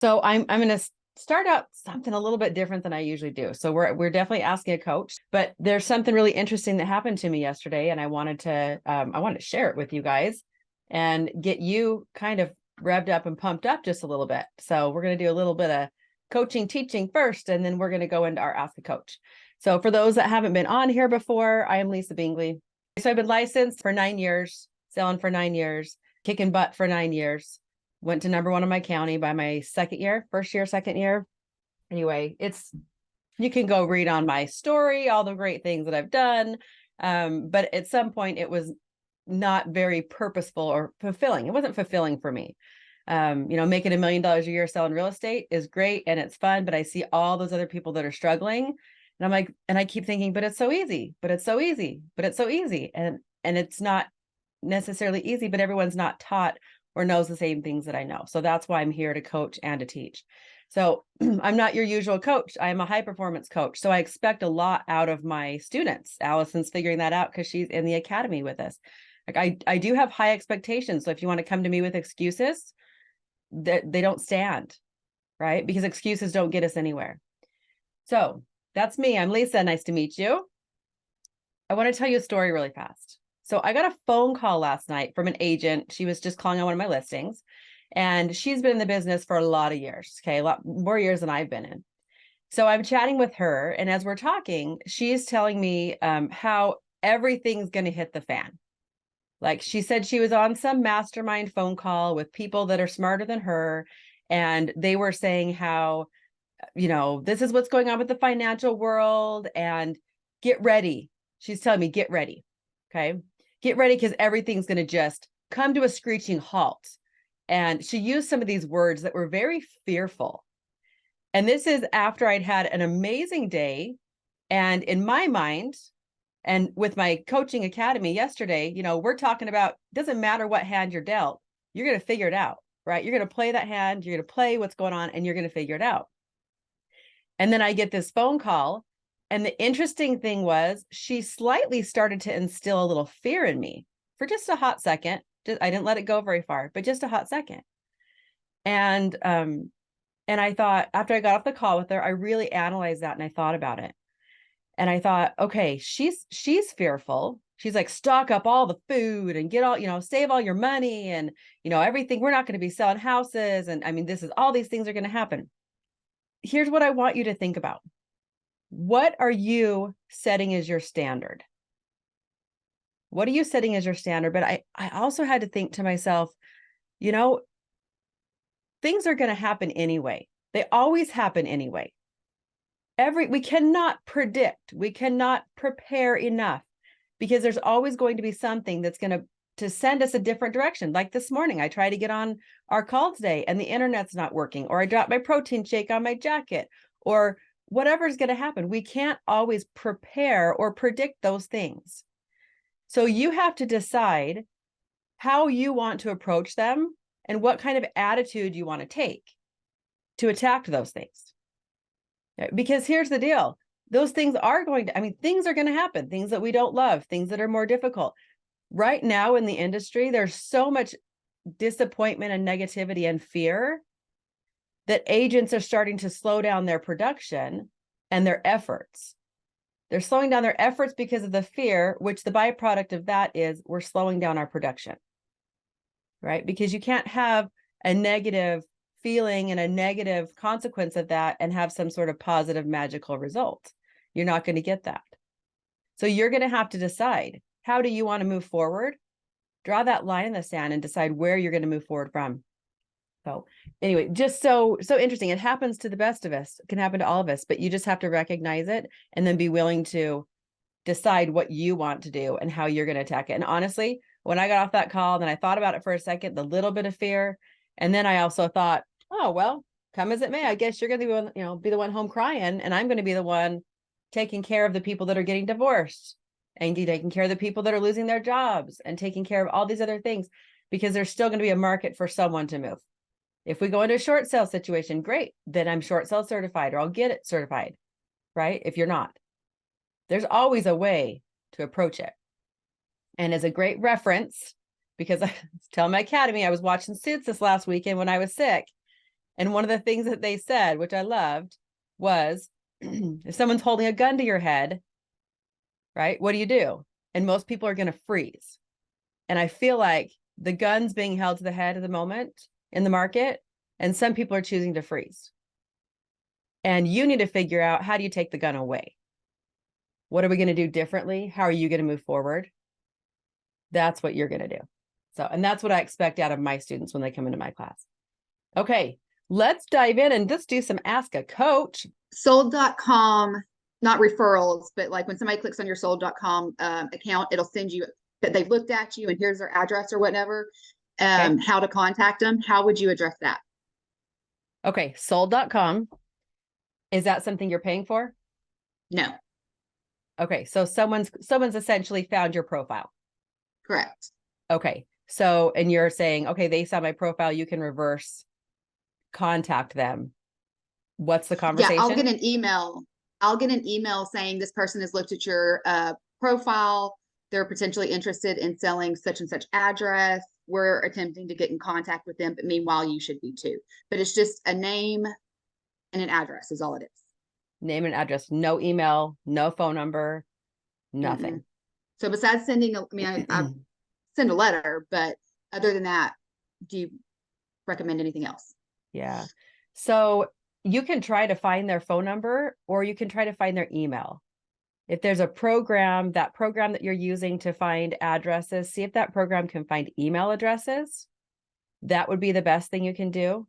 So I'm going to start out something a little bit different than I usually do. So we're definitely asking a coach, but there's something really interesting that happened to me yesterday, and I wanted to share it with you guys and get you kind of revved up and pumped up just a little bit. So we're going to do a little bit of coaching, teaching first, and then we're going to go into our Ask a Coach. So for those that haven't been on here before, I am Lisa Bingley. So I've been licensed for 9 years, selling for 9 years, kicking butt for 9 years. Went to #1 in my county by my first year, second year. Anyway, you can go read on my story, all the great things that I've done. But at some point it was not very purposeful or fulfilling. It wasn't fulfilling for me. Making $1 million a year selling real estate is great and it's fun, but I see all those other people that are struggling. And I'm like, and I keep thinking, but it's so easy, but it's so easy, but it's so easy. And it's not necessarily easy, but everyone's not taught or knows the same things that I know. So that's why I'm here to coach and to teach. So I'm not your usual coach. I am a high performance coach. So I expect a lot out of my students. Allison's figuring that out because she's in the academy with us. Like I do have high expectations. So if you want to come to me with excuses, they don't stand, right? Because excuses don't get us anywhere. So that's me. I'm Lisa. Nice to meet you. I want to tell you a story really fast. So I got a phone call last night from an agent. She was just calling on one of my listings, and she's been in the business for a lot of years. Okay. A lot more years than I've been in. So I'm chatting with her. And as we're talking, she's telling me how everything's going to hit the fan. Like she said, she was on some mastermind phone call with people that are smarter than her. And they were saying how, this is what's going on with the financial world, and get ready. She's telling me, get ready. Okay. Get ready because everything's going to just come to a screeching halt. And she used some of these words that were very fearful. And this is after I'd had an amazing day. And in my mind, and with my coaching academy yesterday, we're talking about, doesn't matter what hand you're dealt, you're going to figure it out, right? You're going to play that hand, you're going to play what's going on, and you're going to figure it out. And then I get this phone call. And the interesting thing was she slightly started to instill a little fear in me for just a hot second. I didn't let it go very far, but just a hot second. And I thought, after I got off the call with her, I really analyzed that and I thought about it. And I thought, okay, she's fearful. She's like, stock up all the food and get all, save all your money and, everything. We're not going to be selling houses. And I mean, all these things are going to happen. Here's what I want you to think about. What are you setting as your standard? What are you setting as your standard? But I also had to think to myself, things are going to happen anyway. They always happen anyway. We cannot predict. We cannot prepare enough because there's always going to be something that's going to send us a different direction. Like this morning, I tried to get on our call today and the internet's not working, or I dropped my protein shake on my jacket, or whatever's going to happen. We can't always prepare or predict those things. So you have to decide how you want to approach them and what kind of attitude you want to take to attack those things. Because here's the deal. Those things are things are going to happen, things that we don't love, things that are more difficult. Right now in the industry, there's so much disappointment and negativity and fear that agents are starting to slow down their production and their efforts. They're slowing down their efforts because of the fear, which the byproduct of that is we're slowing down our production, right? Because you can't have a negative feeling and a negative consequence of that and have some sort of positive magical result. You're not going to get that. So you're going to have to decide, how do you want to move forward? Draw that line in the sand and decide where you're going to move forward from. So anyway, just so interesting. It happens to the best of us. It can happen to all of us, but you just have to recognize it and then be willing to decide what you want to do and how you're going to attack it. And honestly, when I got off that call, then I thought about it for a second, the little bit of fear. And then I also thought, oh, well, come as it may, I guess you're going to be the one home crying, and I'm going to be the one taking care of the people that are getting divorced and taking care of the people that are losing their jobs and taking care of all these other things, because there's still going to be a market for someone to move. If we go into a short sale situation, great, then I'm short sale certified, or I'll get it certified, right? If you're not, there's always a way to approach it. And as a great reference, because I was telling my academy, I was watching Suits this last weekend when I was sick. And one of the things that they said, which I loved, was if someone's holding a gun to your head, right, what do you do? And most people are going to freeze. And I feel like the gun's being held to the head at the moment in the market, and some people are choosing to freeze. And you need to figure out, how do you take the gun away? What are we going to do differently? How are you going to move forward? That's what you're going to do. So, and that's what I expect out of my students when they come into my class. Okay, let's dive in and just do some Ask a Coach. Sold.com, not referrals, but like when somebody clicks on your sold.com account, it'll send you that they've looked at you and here's their address or whatever, Okay. how to contact them. How would you address that? Okay, sold.com. Is that something you're paying for? No. Okay, so someone's essentially found your profile. Correct. Okay, so, and you're saying, okay, they saw my profile, you can reverse contact them. What's the conversation? Yeah, I'll get an email. I'll get an email saying this person has looked at your profile. They're potentially interested in selling such and such address. We're attempting to get in contact with them, but meanwhile, you should be too. But it's just a name and an address is all it is. Name and address, no email, no phone number, nothing. Mm-mm. So besides sending, I send a letter, but other than that, do you recommend anything else? Yeah. So you can try to find their phone number, or you can try to find their email. If there's a program, that program that you're using to find addresses, see if that program can find email addresses. That would be the best thing you can do,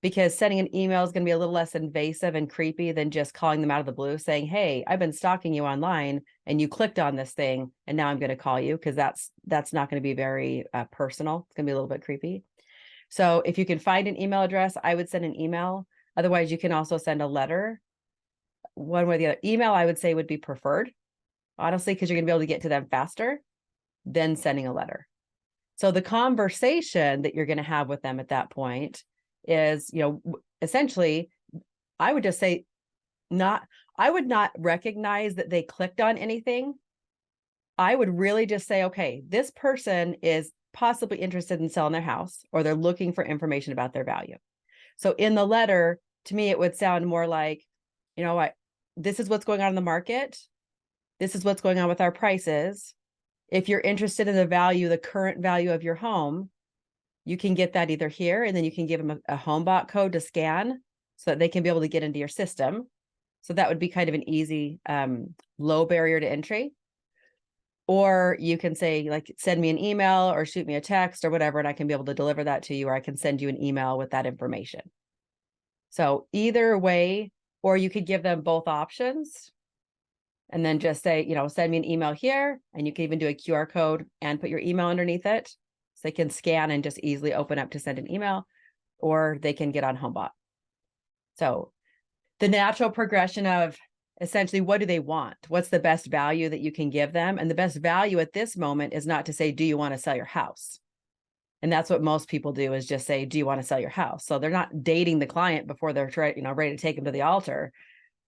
because sending an email is going to be a little less invasive and creepy than just calling them out of the blue saying, hey, I've been stalking you online and you clicked on this thing and now I'm going to call you, because that's not going to be very personal. It's going to be a little bit creepy. So if you can find an email address, I would send an email. Otherwise, you can also send a letter. One way or the other. Email, I would say, would be preferred, honestly, because you're going to be able to get to them faster than sending a letter. So the conversation that you're going to have with them at that point is, essentially, I would just say, I would not recognize that they clicked on anything. I would really just say, okay, this person is possibly interested in selling their house, or they're looking for information about their value. So in the letter, to me, it would sound more like, this is what's going on in the market. This is what's going on with our prices. If you're interested in the current value of your home, you can get that either here, and then you can give them a Homebot code to scan so that they can be able to get into your system. So that would be kind of an easy, low barrier to entry. Or you can say, like, send me an email or shoot me a text or whatever, and I can be able to deliver that to you, or I can send you an email with that information. So either way, or you could give them both options and then just say, send me an email here, and you can even do a QR code and put your email underneath it. So they can scan and just easily open up to send an email, or they can get on Homebot. So the natural progression of essentially, what do they want? What's the best value that you can give them? And the best value at this moment is not to say, do you want to sell your house? And that's what most people do, is just say, do you want to sell your house? So they're not dating the client before they're ready to take them to the altar.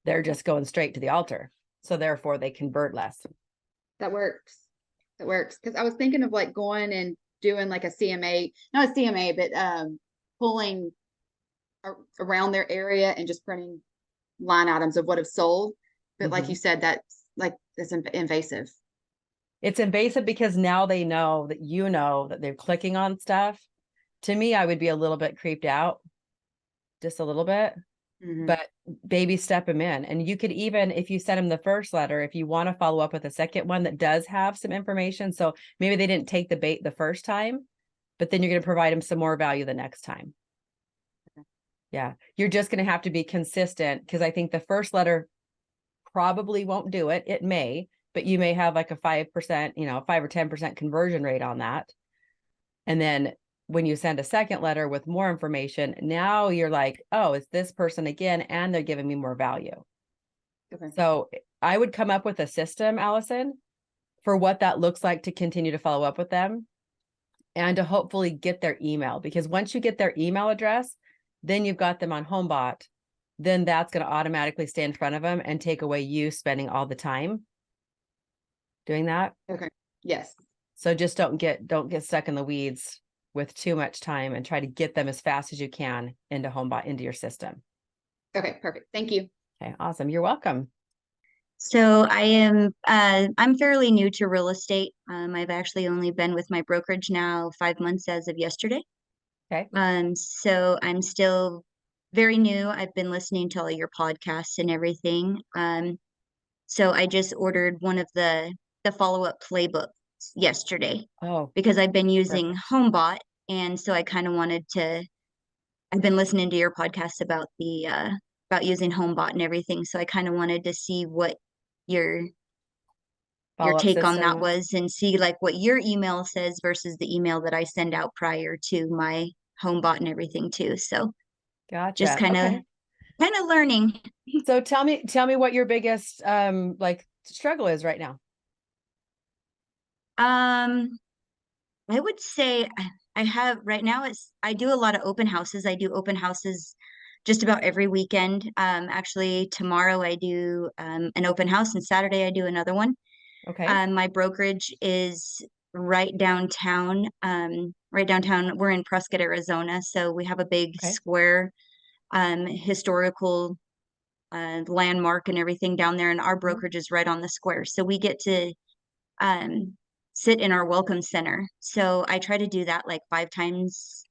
They're just going straight to the altar. So therefore they convert less. That works. Because I was thinking of like going and doing like a CMA, not a CMA, but pulling around their area and just printing line items of what have sold. But like you said, that's invasive. It's invasive because now they know that they're clicking on stuff. To me, I would be a little bit creeped out, just a little bit, but baby step them in. And you could even, if you send them the first letter, if you want to follow up with a second one that does have some information. So maybe they didn't take the bait the first time, but then you're going to provide them some more value the next time. Yeah, you're just going to have to be consistent, because I think the first letter probably won't do it. It may, but you may have like a 5%, 5 or 10% conversion rate on that. And then when you send a second letter with more information, now you're like, oh, it's this person again, and they're giving me more value. Okay. So I would come up with a system, Allison, for what that looks like to continue to follow up with them and to hopefully get their email, because once you get their email address, then you've got them on Homebot. Then that's going to automatically stay in front of them and take away you spending all the time doing that. Okay. Yes. So just don't get stuck in the weeds with too much time and try to get them as fast as you can into Homebot, into your system. Okay, perfect. Thank you. Okay, awesome. You're welcome. So I'm fairly new to real estate. I've actually only been with my brokerage now 5 months as of yesterday. Okay. So I'm still very new. I've been listening to all your podcasts and everything. So I just ordered one of the follow-up playbooks yesterday Oh, because I've been using perfect. Homebot, and so I kind of wanted to. I've been listening to your podcast about the about using Homebot and everything, so I kind of wanted to see what your Follow-up take on that system. was, and see like what your email says versus the email that I send out prior to my Homebot and everything too. So just Gotcha. kind of Okay. learning. So tell me what your biggest like struggle is right now. Um, I would say I have right now I do a lot of open houses. I do open houses just about every weekend. Actually tomorrow I do an open house, and Saturday I do another one. Okay. My brokerage is right downtown. Right downtown. We're in Prescott, Arizona, so we have a big Okay. square, historical landmark and everything down there, and our Mhm. brokerage is right on the square. So we get to um, sit in our welcome center. So I try to do that like 5 times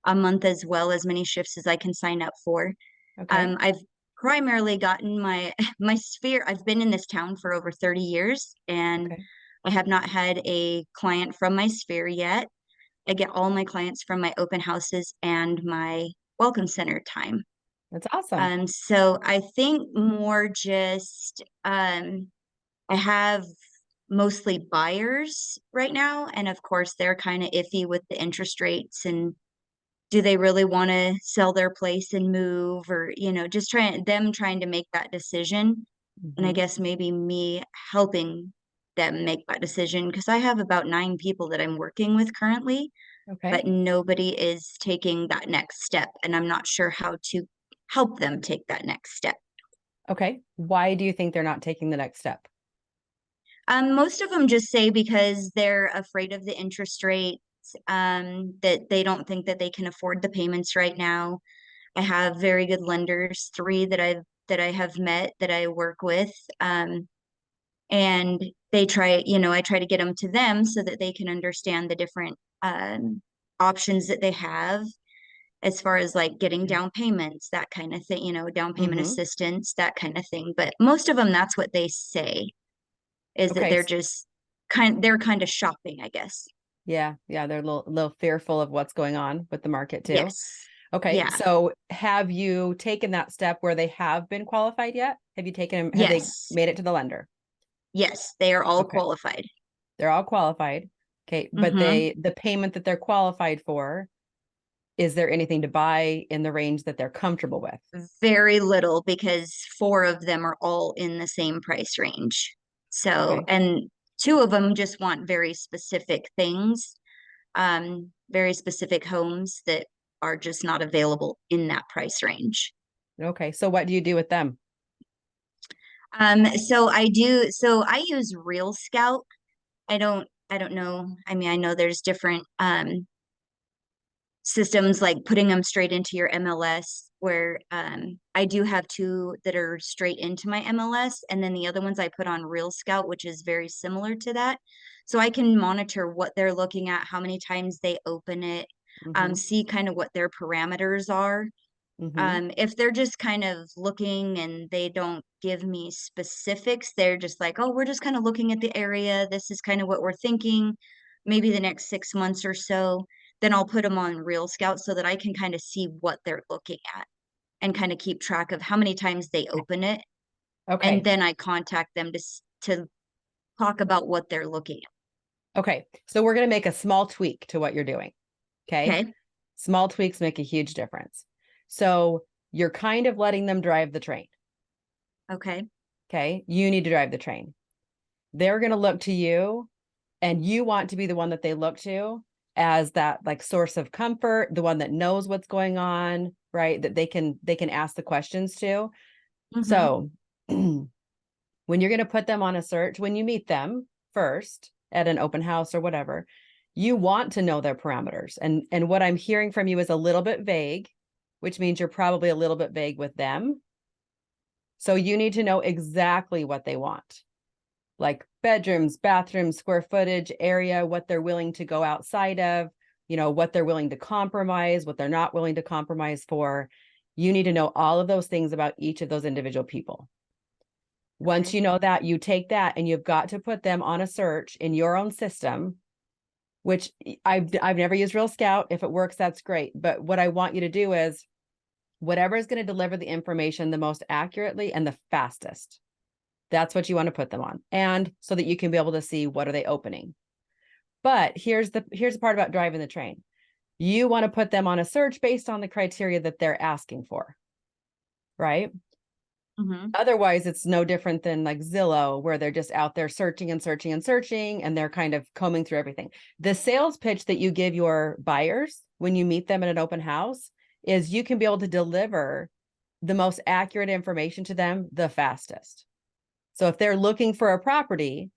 a month, as well as many shifts as I can sign up for. Okay. I've primarily gotten my my sphere. I've been in this town for over 30 years, and Okay. I have not had a client from my sphere yet. I get all my clients from my open houses and my welcome center time. That's awesome. So I think more just I have mostly buyers right now, and of course they're kind of iffy with the interest rates, and do they really want to sell their place and move, or just trying to make that decision. And I Hmm. guess maybe me helping them make that decision, because I have about 9 people that I'm working with currently, Okay. but nobody is taking that next step, and I'm not sure how to help them take that next step. Okay. Why do you think they're not taking the next step? Most of them just say because they're afraid of the interest rates, that they don't think that they can afford the payments right now. I have very good lenders, 3 that I have met that I work with. And they try, I try to get them to them so that they can understand the different options that they have, as far as like getting down payments, that kind of thing, down payment Hmm. assistance, that kind of thing. But most of them, that's what they say, is that Okay. they're kind of shopping, I guess. Yeah. Yeah. They're a little fearful of what's going on with the market too. Yes. Okay. Yeah. So have you taken that step where they have been qualified yet? Have they Yes. made it to the lender? Yes. They are all Okay. qualified. They're all qualified. Okay. But Mm-hmm. the payment that they're qualified for, is there anything to buy in the range that they're comfortable with? Very little, because 4 of them are all in the same price range. So, Okay. and 2 of them just want very specific things, very specific homes that are just not available in that price range. Okay. So what do you do with them? So I use Real Scout. I don't know. I mean, I know there's different systems, like putting them straight into your MLS, where I do have 2 that are straight into my MLS, and then the other ones I put on Real Scout, which is very similar to that. So I can monitor what they're looking at, how many times they open it, Hmm. see kind of what their parameters are. Hmm. If they're just kind of looking and they don't give me specifics, they're just like, oh, we're just kind of looking at the area. This is kind of what we're thinking, maybe the next 6 months or so. Then I'll put them on Real Scout so that I can kind of see what they're looking at and kind of keep track of how many times they open it. And Okay. then I contact them to talk about what they're looking Okay. So we're going to make a small tweak to what you're doing. at. Okay. Okay. Small tweaks make a huge difference. So you're kind of letting them drive the train. Okay. Okay. You need to drive the train. They're going to look to you, and you want to be the one that they look to as that like source of comfort, the one that knows what's going on, right? That they can ask the questions to. Mm-hmm. So when you're going to put them on a search, when you meet them first at an open house or whatever, You want to know their parameters. And what I'm hearing from you is a little bit vague, which means you're probably a little bit vague with them. So you need to know exactly what they want, like bedrooms, bathrooms, square footage, area, what they're willing to go outside of, what they're willing to compromise, what they're not willing to compromise for. You need to know all of those things about each of those individual people. Once Okay. you know that, you take that and you've got to put them on a search in your own system, which I've never used Real Scout. If it works, that's great. But what I want you to do is whatever is going to deliver the information the most accurately and the fastest. That's what you want to put them on. And so that you can be able to see what are they opening. But here's the part about driving the train. You want to put them on a search based on the criteria that they're asking for, right? Mm-hmm. Otherwise, it's no different than like Zillow, where they're just out there searching and searching and searching, and they're kind of combing through everything. The sales pitch that you give your buyers when you meet them at an open house is you can be able to deliver the most accurate information to them the fastest. So if they're looking for a property,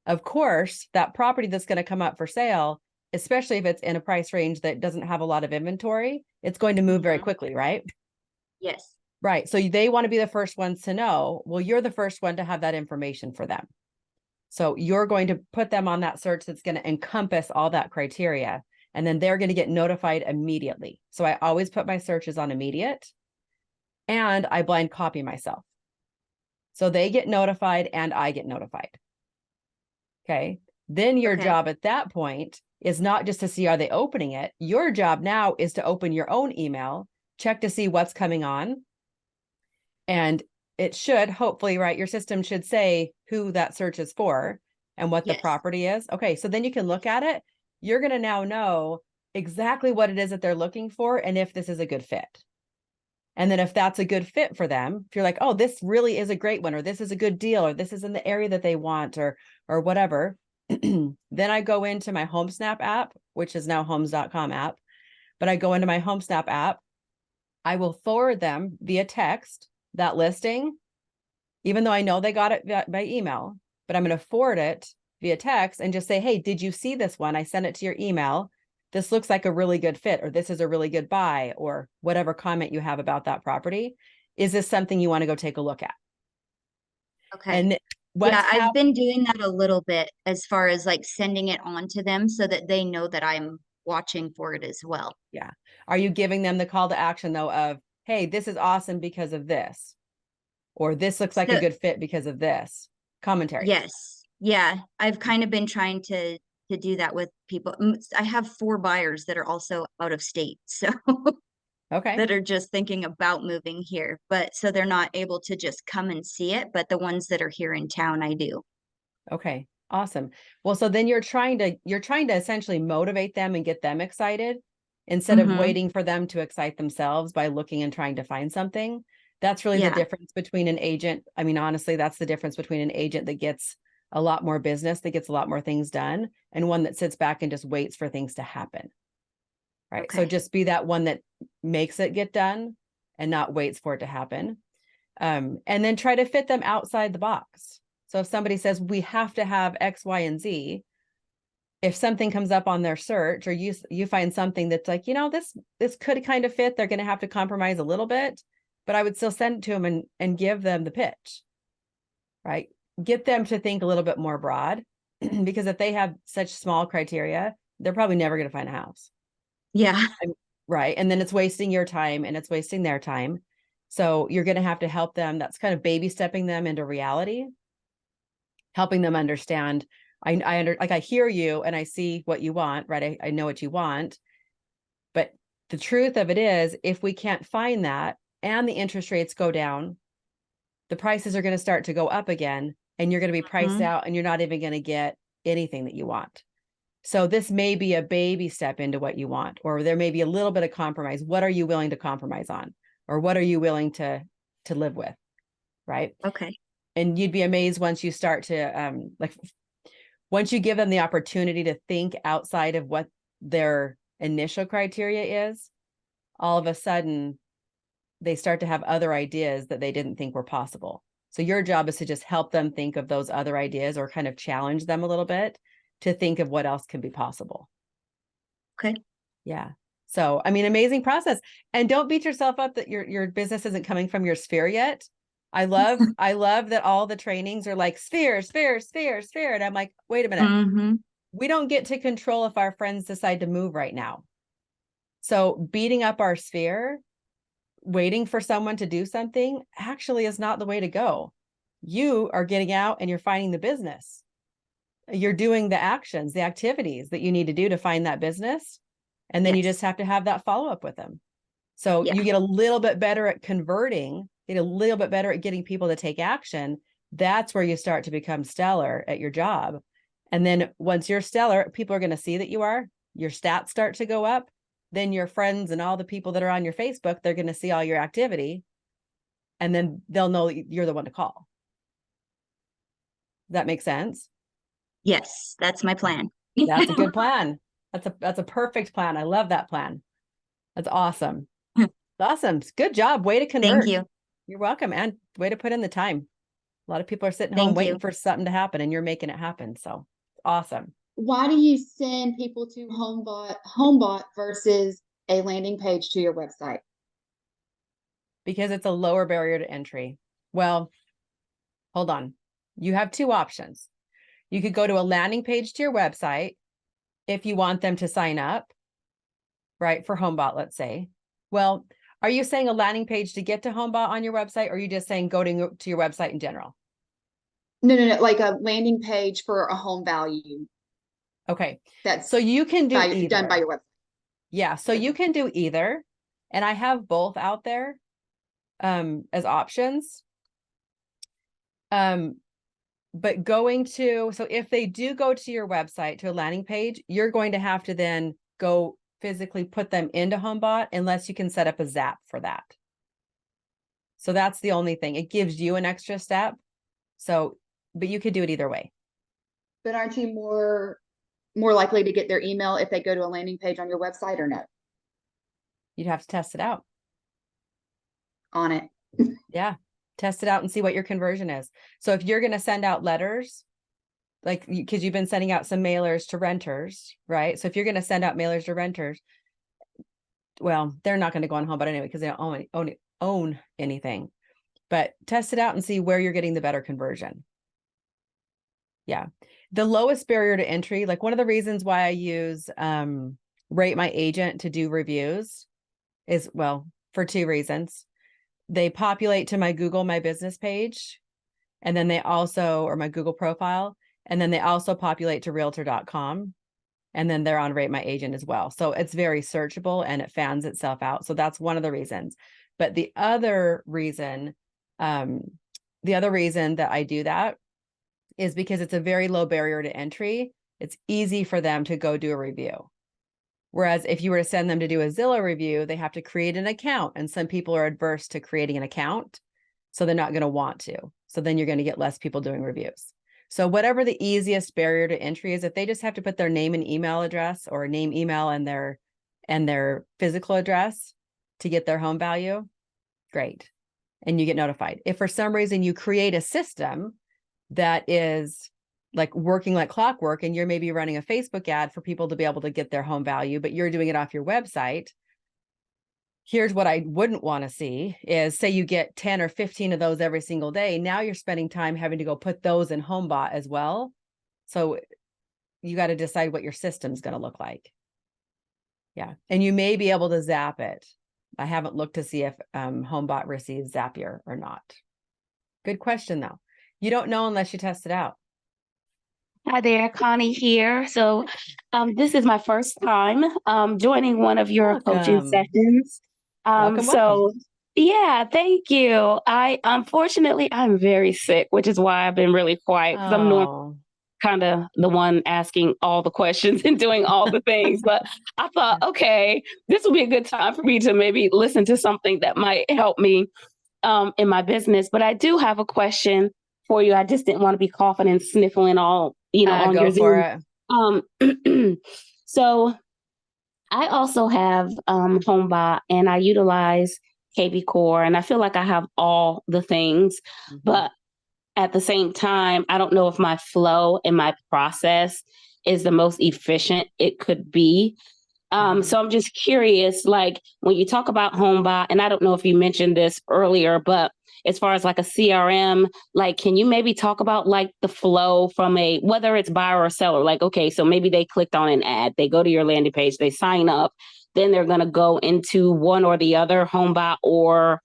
of course, that property that's going to come up for sale, especially if it's in a price range that doesn't have a lot of inventory, it's going to move very quickly, right? Yes. Right. So they want to be the first ones to know. Well, you're the first one to have that information for them. So you're going to put them on that search that's going to encompass all that criteria. And then they're going to get notified immediately. So I always put my searches on immediate, and I blind copy myself. So they get notified and I get notified. Okay. Then your job at that point is not just to see, are they opening it? Your job now is to open your own email, check to see what's coming on. And it should hopefully, right? Your system should say who that search is for and what the property is. Okay. So then you can look at it. You're going to now know exactly what it is that they're looking for and if this is a good fit. And then if that's a good fit for them, if you're like, oh, this really is a great one, or this is a good deal, or this is in the area that they want, or whatever, then I go into my HomeSnap app, which is now homes.com app. But I go into my HomeSnap app. I will forward them via text that listing, even though I know they got it by email, but I'm going to forward it via text and just say, hey, did you see this one? I sent it to your email. This looks like a really good fit, or this is a really good buy, or whatever comment you have about that property. Is this something you want to go take a look at? Okay. And yeah, I've been doing that a little bit as far as like sending it on to them so that they know that I'm watching for it as well. Yeah. Are you giving them the call to action though of, hey, this is awesome because of this, or this looks like a good fit because of this commentary? Yes. Yeah. I've kind of been trying to do that with people. I have 4 buyers that are also out of state. So okay. that are just thinking about moving here, but so they're not able to just come and see it, but the ones that are here in town, I do. Okay. Awesome. Well, so then you're trying to essentially motivate them and get them excited instead of waiting for them to excite themselves by looking and trying to find something. That's really the difference between an agent. I mean, honestly, that's the difference between an agent that gets a lot more business, that gets a lot more things done, and one that sits back and just waits for things to happen. Right. Okay. So just be that one that makes it get done and not waits for it to happen. And then try to fit them outside the box. So if somebody says we have to have X, Y, and Z, if something comes up on their search, or you find something that's like, this could kind of fit, they're going to have to compromise a little bit, but I would still send it to them and give them the pitch, right? Get them to think a little bit more broad, because if they have such small criteria, they're probably never going to find a house. Yeah. Right. And then it's wasting your time and it's wasting their time. So you're going to have to help them. That's kind of baby stepping them into reality, helping them understand. I hear you and I see what you want, right? I know what you want. But the truth of it is, if we can't find that and the interest rates go down, the prices are going to start to go up again, and you're going to be priced out, and you're not even going to get anything that you want. So this may be a baby step into what you want, or there may be a little bit of compromise. What are you willing to compromise on? Or what are you willing to live with? Right. Okay. And you'd be amazed once you start to, once you give them the opportunity to think outside of what their initial criteria is, all of a sudden they start to have other ideas that they didn't think were possible. So your job is to just help them think of those other ideas, or kind of challenge them a little bit to think of what else can be possible. Okay. Yeah. So, I mean, amazing process. And don't beat yourself up that your business isn't coming from your sphere yet. I love that all the trainings are like sphere, sphere, sphere, sphere. And I'm like, wait a minute. Mm-hmm. We don't get to control if our friends decide to move right now. So beating up our sphere, waiting for someone to do something actually is not the way to go. You are getting out and you're finding the business. You're doing the actions, the activities that you need to do to find that business. And then you just have to have that follow up with them. So you get a little bit better at converting, get a little bit better at getting people to take action. That's where you start to become stellar at your job. And then once you're stellar, people are going to see that you are, your stats start to go up. Then your friends and all the people that are on your Facebook, they're going to see all your activity. And then they'll know you're the one to call. Does that make sense? Yes, that's my plan. That's a good plan. That's a perfect plan. I love that plan. That's awesome. Awesome. Good job. Way to convert. Thank you. You're welcome. And way to put in the time. A lot of people are sitting home Thank waiting you. for something to happen and you're making it happen. So awesome. Why do you send people to Homebot versus a landing page to your website? Because it's a lower barrier to entry. Well, hold on. You have two options. You could go to a landing page to your website if you want them to sign up, right? For Homebot, let's say. Well, are you saying a landing page to get to Homebot on your website? Or are you just saying go to your website in general? No, like a landing page for a home value. Okay. That's so you can do either. done by your website. Yeah. So you can do either. And I have both out there as options. But so if they do go to your website, to a landing page, you're going to have to then go physically put them into Homebot unless you can set up a Zap for that. So that's the only thing. It gives you an extra step. So, but you could do it either way. But aren't you more likely to get their email if they go to a landing page on your website, or no? You'd have to test it out. On it. Yeah. Test it out and see what your conversion is. So if you're going to send out letters, like, because you've been sending out some mailers to renters, right? So if you're going to send out mailers to renters, well, they're not going to go on Homebot anyway because they don't own anything. But test it out and see where you're getting the better conversion. Yeah. The lowest barrier to entry, like one of the reasons why I use Rate My Agent to do reviews is, well, for two reasons. They populate to my Google My Business page, and then they also, or my Google profile, and then they also populate to realtor.com. And then they're on Rate My Agent as well. So it's very searchable and it fans itself out. So that's one of the reasons. But the other reason that I do that is because it's a very low barrier to entry. It's easy for them to go do a review. Whereas if you were to send them to do a Zillow review, they have to create an account, and some people are adverse to creating an account. So they're not going to want to. So then you're going to get less people doing reviews. So whatever the easiest barrier to entry is, if they just have to put their name and email address, or name, email, and their physical address to get their home value, great. And you get notified. If for some reason you create a system that is like working like clockwork, and you're maybe running a Facebook ad for people to be able to get their home value, but you're doing it off your website, here's what I wouldn't want to see is, say you get 10 or 15 of those every single day. Now you're spending time having to go put those in Homebot as well. So you got to decide what your system's going to look like. Yeah. And you may be able to zap it. I haven't looked to see if Homebot receives Zapier or not. Good question though. You don't know unless you test it out. Hi there, Connie here. So this is my first time joining one of your coaching Welcome. sessions. Welcome. Yeah, thank you. I'm very sick, which is why I've been really quiet, because I'm normally kind of the one asking all the questions and doing all the things. But I thought, okay, this will be a good time for me to maybe listen to something that might help me in my business. But I do have a question for you. I just didn't want to be coughing and sniffling all, on go your for Zoom. it. So I also have Homebot, and I utilize KB Core, and I feel like I have all the things, but at the same time, I don't know if my flow and my process is the most efficient it could be. So I'm just curious, like when you talk about Homebot, and I don't know if you mentioned this earlier, but as far as like a CRM, like can you maybe talk about like the flow from whether it's buyer or seller? Like, okay, so maybe they clicked on an ad, they go to your landing page, they sign up, then they're going to go into one or the other, Homebot or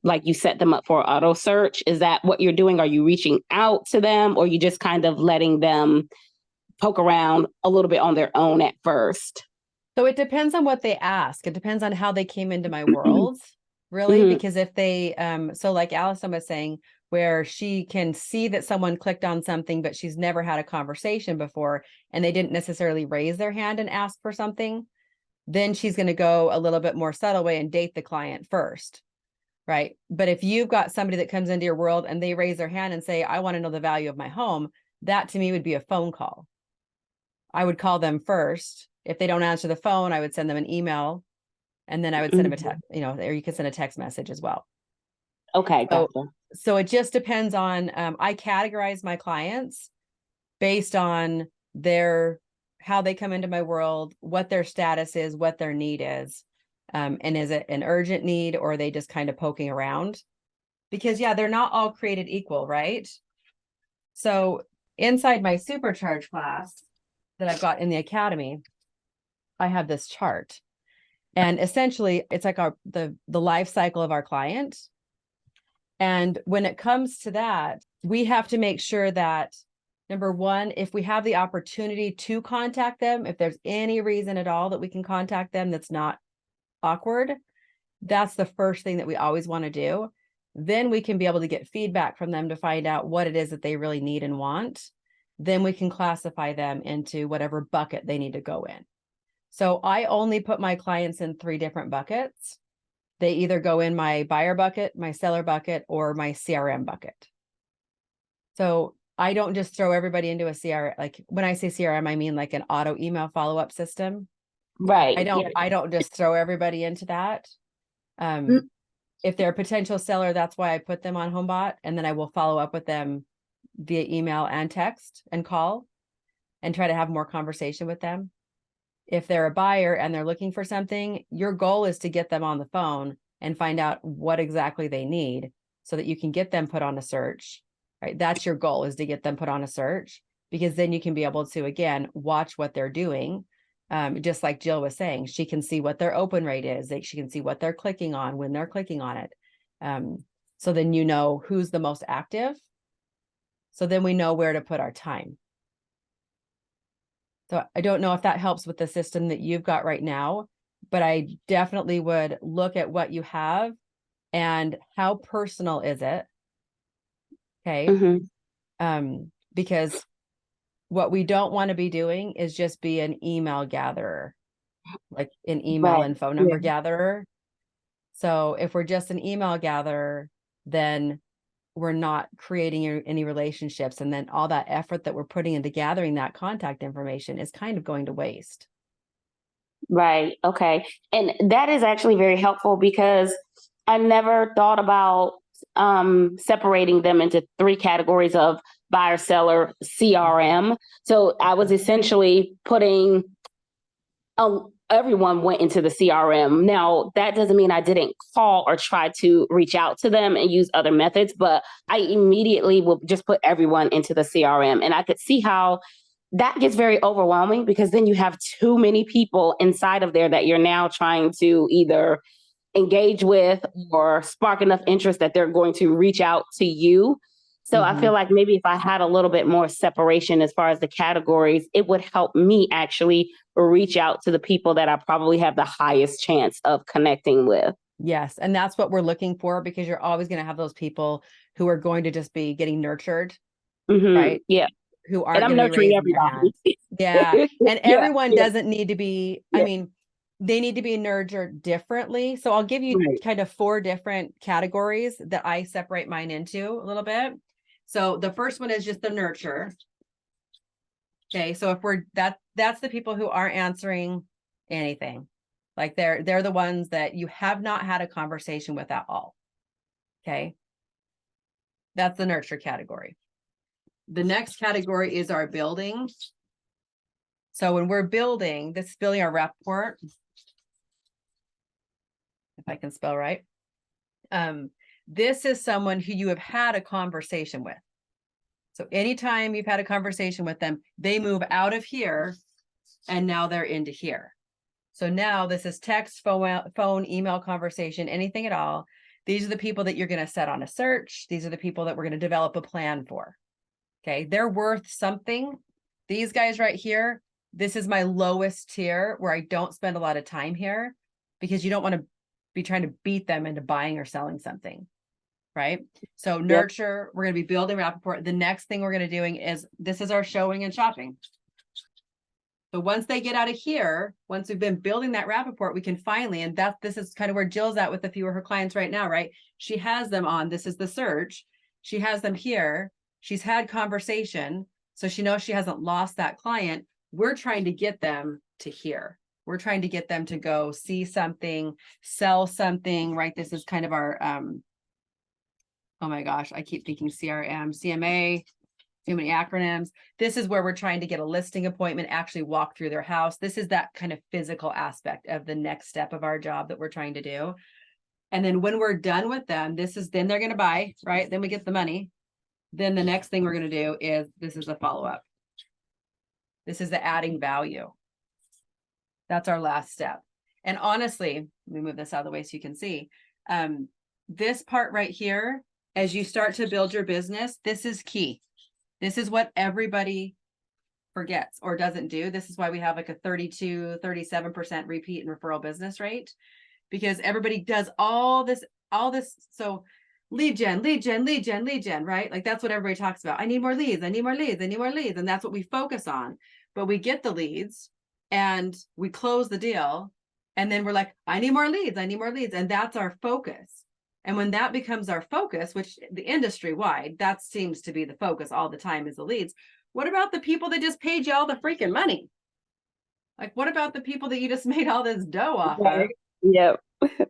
like you set them up for auto search. Is that what you're doing? Are you reaching out to them, or you just kind of letting them poke around a little bit on their own at first? So it depends on what they ask. It depends on how they came into my world, really, Mhm. because if they, so like Allison was saying, where she can see that someone clicked on something, but she's never had a conversation before, and they didn't necessarily raise their hand and ask for something, then she's going to go a little bit more subtle way and date the client first, right? But if you've got somebody that comes into your world and they raise their hand and say, I want to know the value of my home, that to me would be a phone call. I would call them first. If they don't answer the phone, I would send them an email, and then I would send them a text, or you can send a text message as well. Okay, So, gotcha. so it just depends on, I categorize my clients based on how they come into my world, what their status is, what their need is. And is it an urgent need, or are they just kind of poking around? Because yeah, they're not all created equal, right? So inside my supercharge class that I've got in the academy, I have this chart, and essentially it's like the life cycle of our client. And when it comes to that, we have to make sure that, number one, if we have the opportunity to contact them, if there's any reason at all that we can contact them that's not awkward, that's the first thing that we always want to do. Then we can be able to get feedback from them to find out what it is that they really need and want. Then we can classify them into whatever bucket they need to go in. So I only put my clients in 3 different buckets. They either go in my buyer bucket, my seller bucket, or my CRM bucket. So I don't just throw everybody into a CRM. Like when I say CRM, I mean like an auto email follow-up system. Right. I don't just throw everybody into that. If they're a potential seller, that's why I put them on Homebot, and then I will follow up with them via email and text and call and try to have more conversation with them. If they're a buyer and they're looking for something, your goal is to get them on the phone and find out what exactly they need so that you can get them put on a search, right? That's your goal, is to get them put on a search, because then you can be able to, again, watch what they're doing. Just like Jill was saying, she can see what their open rate is. She can see what they're clicking on when they're clicking on it. So then you know who's the most active. So then we know where to put our time. So I don't know if that helps with the system that you've got right now, but I definitely would look at what you have and how personal is it. Okay. Because what we don't want to be doing is just be an email gatherer, like an email and phone number gatherer. So if we're just an email gatherer, then we're not creating any relationships. And then all that effort that we're putting into gathering that contact information is kind of going to waste. Right. Okay. And that is actually very helpful, because I never thought about separating them into 3 categories of buyer, seller, CRM. So I was essentially putting everyone went into the CRM. Now, that doesn't mean I didn't call or try to reach out to them and use other methods, but I immediately will just put everyone into the CRM. And I could see how that gets very overwhelming, because then you have too many people inside of there that you're now trying to either engage with or spark enough interest that they're going to reach out to you. So I feel like maybe if I had a little bit more separation as far as the categories, it would help me actually reach out to the people that I probably have the highest chance of connecting with. Yes. And that's what we're looking for, because you're always going to have those people who are going to just be getting nurtured, right? Yeah. Who And aren't I'm going to be nurturing raising their hand. everybody. Yeah. And Yeah, everyone yeah, doesn't need to be, I mean, they need to be nurtured differently. So I'll give you right. kind of 4 different categories that I separate mine into a little bit. So the first one is just the nurture. Okay. So if that's the people who aren't answering anything. Like they're the ones that you have not had a conversation with at all. Okay. That's the nurture category. The next category is our building. So when we're building, this is building our rapport, if I can spell right. This is someone who you have had a conversation with. So anytime you've had a conversation with them, they move out of here and now they're into here. So now this is text, phone, email conversation, anything at all. These are the people that you're going to set on a search. These are the people that we're going to develop a plan for. Okay, they're worth something. These guys right here, this is my lowest tier where I don't spend a lot of time here because you don't want to be trying to beat them into buying or selling something, right? So nurture, we're going to be building rapport. The next thing we're going to doing is, this is our showing and shopping. So once they get out of here, once we've been building that rapport, we can finally, and this is kind of where Jill's at with a few of her clients right now, right? She has them on, this is the search. She has them here. She's had conversation. So she knows she hasn't lost that client. We're trying to get them to here. We're trying to get them to go see something, sell something, right? This is kind of our, oh my gosh, I keep thinking CRM, CMA, too many acronyms. This is where we're trying to get a listing appointment, actually walk through their house. This is that kind of physical aspect of the next step of our job that we're trying to do. And then when we're done with them, then they're going to buy, right? Then we get the money. Then the next thing we're going to do is, this is a follow-up. This is the adding value. That's our last step. And honestly, let me move this out of the way so you can see. This part right here, as you start to build your business, this is key. This is what everybody forgets or doesn't do. This is why we have like a 32-37% repeat and referral business rate, because everybody does all this. So lead gen, right? Like that's what everybody talks about. I need more leads. I need more leads. I need more leads. And that's what we focus on. But we get the leads and we close the deal. And then we're like, I need more leads. I need more leads. And that's our focus. And when that becomes our focus, which the industry wide, that seems to be the focus all the time, is the leads. What about the people that just paid you all the freaking money? Like, what about the people that you just made all this dough off of? Yep.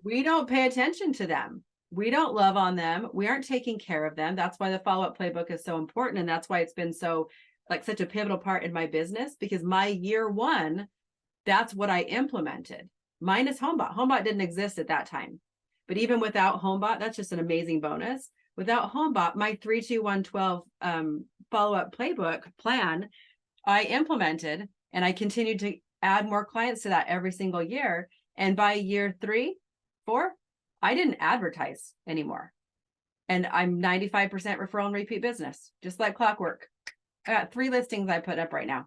We don't pay attention to them. We don't love on them. We aren't taking care of them. That's why the follow-up playbook is so important. And that's why it's been so, like, such a pivotal part in my business, because my year one, that's what I implemented. Minus Homebot. Homebot didn't exist at that time. But even without Homebot, that's just an amazing bonus. Without Homebot, my 3-2-1-12 follow-up playbook plan, I implemented, and I continued to add more clients to that every single year. And by year 3, 4, I didn't advertise anymore. And I'm 95% referral and repeat business, just like clockwork. I got 3 listings I put up right now.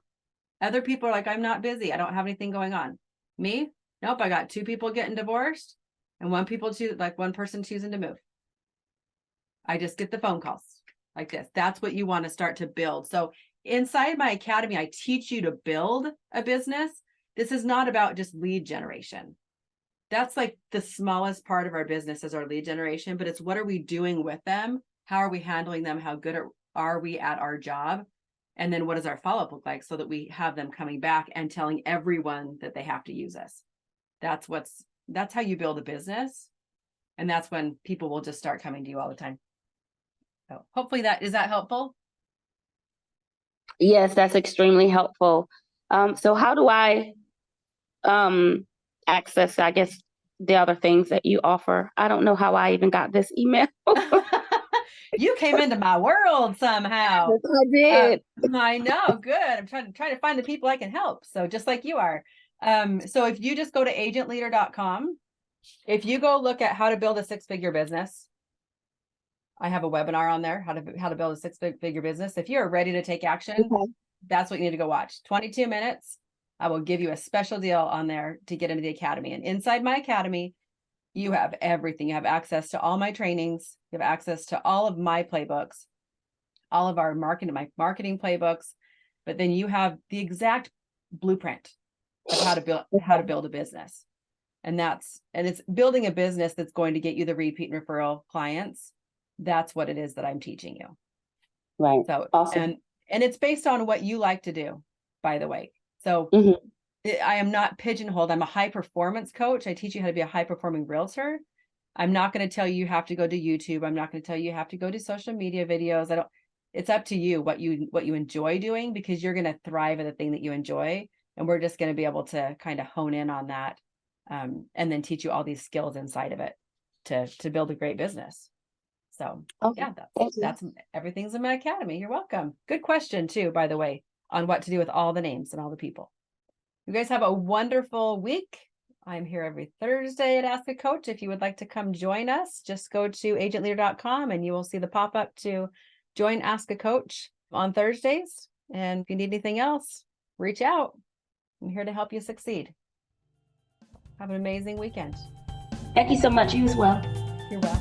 Other people are like, I'm not busy. I don't have anything going on. Me? Nope. I got 2 people getting divorced and one person choosing to move. I just get the phone calls like this. That's what you want to start to build. So inside my academy, I teach you to build a business. This is not about just lead generation. That's like the smallest part of our business is our lead generation, but it's what are we doing with them? How are we handling them? How good are we at our job? And then what does our follow-up look like so that we have them coming back and telling everyone that they have to use us? That's how you build a business. And that's when people will just start coming to you all the time. So hopefully is that helpful? Yes, that's extremely helpful. So how do I access, I guess, the other things that you offer? I don't know how I even got this email. You came into my world somehow. Yes, I did. I know. Good. I'm trying to find the people I can help. So just like you are. So if you just go to agentleader.com, if you go look at how to build a 6-figure business, I have a webinar on there, how to build a 6-figure business. If you're ready to take action, that's what you need to go watch. 22 minutes. I will give you a special deal on there to get into the academy. And inside my academy, you have everything. You have access to all my trainings. You have access to all of my playbooks, all of my marketing playbooks. But then you have the exact blueprint of how to build a business. And it's building a business that's going to get you the repeat and referral clients. That's what it is that I'm teaching you. Right. So awesome. And it's based on what you like to do, by the way. So I am not pigeonholed. I'm a high performance coach. I teach you how to be a high performing realtor. I'm not going to tell you have to go to YouTube. I'm not going to tell you have to go to social media videos. It's up to you what you enjoy doing, because you're going to thrive at the thing that you enjoy. And we're just going to be able to kind of hone in on that, and then teach you all these skills inside of it to build a great business. So Okay. yeah, Thank you. that's everything's in my academy. You're welcome. Good question too, by the way, on what to do with all the names and all the people. You guys have a wonderful week. I'm here every Thursday at Ask a Coach. If you would like to come join us, just go to agentleader.com and you will see the pop-up to join Ask a Coach on Thursdays. And if you need anything else, reach out. I'm here to help you succeed. Have an amazing weekend. Thank you so much. You as well. You're welcome.